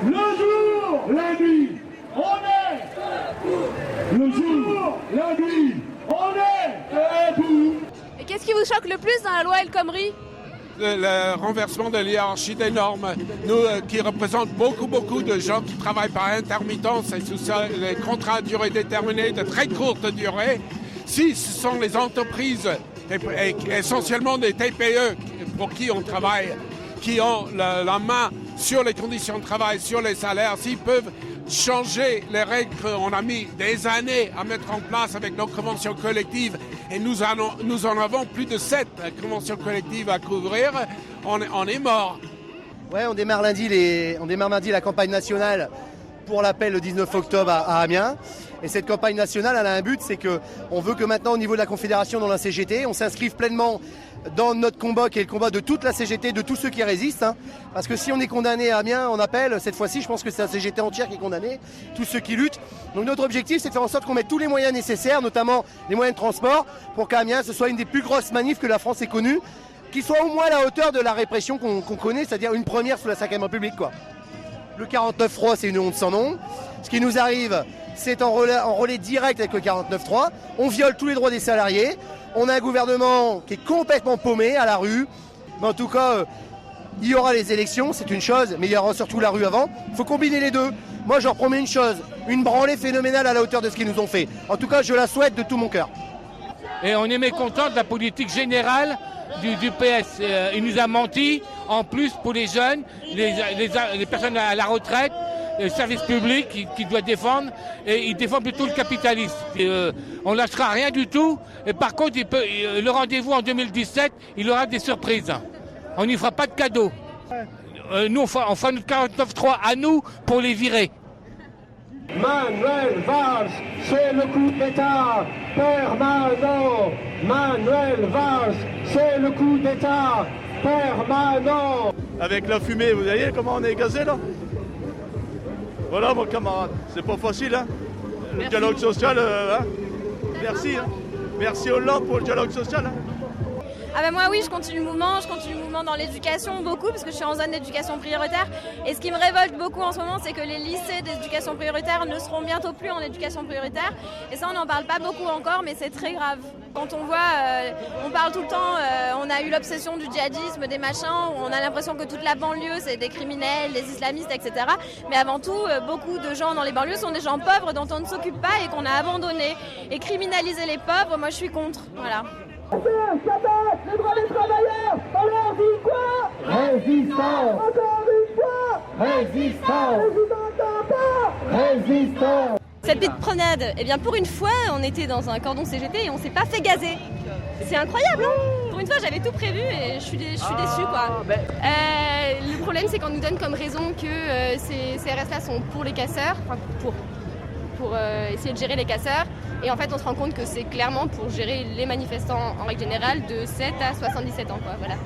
Le jour, la nuit, on est. Le jour, la nuit, on est debout. Et qu'est-ce qui vous choque le plus dans la loi El Khomri ? Le renversement de l'hiérarchie des normes. Nous, qui représentons beaucoup de gens qui travaillent par intermittence et sous les contrats à durée déterminée, de très courte durée, si ce sont les entreprises, et essentiellement des TPE pour qui on travaille, qui ont la main sur les conditions de travail, sur les salaires, s'ils peuvent changer les règles qu'on a mis des années à mettre en place avec nos conventions collectives, et nous en avons plus de 7 conventions collectives à couvrir, on est mort. Ouais, on démarre mardi la campagne nationale pour l'appel le 19 octobre à Amiens. Et cette campagne nationale, elle a un but, c'est qu'on veut que maintenant au niveau de la Confédération dans la CGT, on s'inscrive pleinement dans notre combat qui est le combat de toute la CGT, de tous ceux qui résistent. Parce que si on est condamné à Amiens en appel, cette fois-ci, je pense que c'est la CGT entière qui est condamnée, tous ceux qui luttent. Donc notre objectif, c'est de faire en sorte qu'on mette tous les moyens nécessaires, notamment les moyens de transport, pour qu'à Amiens, ce soit une des plus grosses manifs que la France ait connues, qui soit au moins à la hauteur de la répression qu'on connaît, c'est-à-dire une première sous la 5e République, quoi. Le 49.3, c'est une honte sans nom. Ce qui nous arrive, c'est en relais direct avec le 49.3. On viole tous les droits des salariés. On a un gouvernement qui est complètement paumé à la rue. Mais en tout cas, il y aura les élections, c'est une chose, mais il y aura surtout la rue avant. Il faut combiner les deux. Moi, je leur promets une chose, une branlée phénoménale à la hauteur de ce qu'ils nous ont fait. En tout cas, je la souhaite de tout mon cœur. Et on est mécontent de la politique générale du PS. Il nous a menti, en plus pour les jeunes, les personnes à la retraite, le service public qui doit défendre, et il défend plutôt le capitalisme. On ne lâchera rien du tout, et par contre, le rendez-vous en 2017, il aura des surprises. On n'y fera pas de cadeaux. Nous, on fera notre 49.3 à nous pour les virer. Manuel Valls, c'est le coup d'État permanent. Manuel Valls, c'est le coup d'État permanent. Avec la fumée, vous voyez comment on est gazé là? Voilà mon camarade, c'est pas facile hein. Le dialogue social, hein. Merci hein. Merci Hollande pour le dialogue social hein. Ah ben moi oui, je continue le mouvement dans l'éducation beaucoup parce que je suis en zone d'éducation prioritaire, et ce qui me révolte beaucoup en ce moment, c'est que les lycées d'éducation prioritaire ne seront bientôt plus en éducation prioritaire, et ça on n'en parle pas beaucoup encore, mais c'est très grave. Quand on voit, on parle tout le temps, on a eu l'obsession du djihadisme, des machins, où on a l'impression que toute la banlieue c'est des criminels, des islamistes, etc. Mais avant tout, beaucoup de gens dans les banlieues sont des gens pauvres dont on ne s'occupe pas et qu'on a abandonnés. Et criminaliser les pauvres, moi je suis contre, voilà. Les droits des travailleurs, on leur dit quoi? Résistants. Encore une fois, résistants. On vous entend pas, résistants. Cette petite promenade, eh bien pour une fois, on était dans un cordon CGT et on s'est pas fait gazer. C'est incroyable, hein? Pour une fois, j'avais tout prévu et je suis déçue, quoi. Le problème, c'est qu'on nous donne comme raison que ces CRS-là sont pour les casseurs, enfin pour essayer de gérer les casseurs. Et en fait, on se rend compte que c'est clairement pour gérer les manifestants en règle générale de 7 à 77 ans, quoi. Voilà.